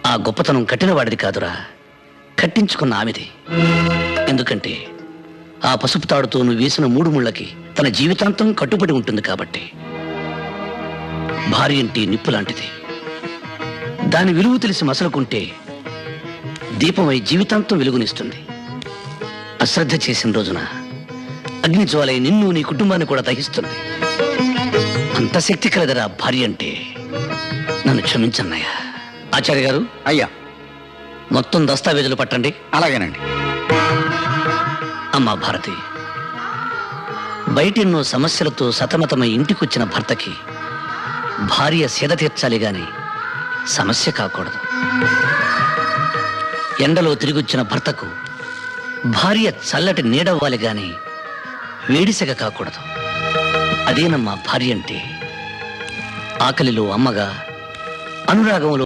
ఆ గొప్పతనం కట్టినవాడిది కాదురా, కట్టించుకున్న ఆమెది. ఎందుకంటే ఆ పసుపు తాడుతో నువ్వు వేసిన 3 ముళ్ళకి తన జీవితాంతం కట్టుబడి ఉంటుంది కాబట్టి. భార్య అంటే నిప్పు లాంటిది. దాని విలువ తెలిసి మసలుకుంటే దీపమై జీవితాంతం వెలుగునిస్తుంది. అశ్రద్ధ చేసిన రోజున అగ్ని జ్వాలై నిన్ను నీ కుటుంబాన్ని కూడా దహిస్తుంది. అంత శక్తి కలదరా భార్య అంటే. నన్ను క్షమించన్నయ్యా. ఆచార్య గారు, అయ్యా. మొత్తం దస్తావేజులు పట్టండి. అలాగేనండి. అమ్మా భారతి, బయటెన్నో సమస్యలతో సతమతమై ఇంటికొచ్చిన భర్తకి భార్య సేద తీర్చాలి గాని సమస్య కాకూడదు. ఎండలో తిరిగొచ్చిన భర్తకు భార్య చల్లటి నీడవ్వాలి గాని వేడిసెగ కాకూడదు. అదేనమ్మా భార్య అంటే. ఆకలిలో అమ్మగా, అనురాగంలో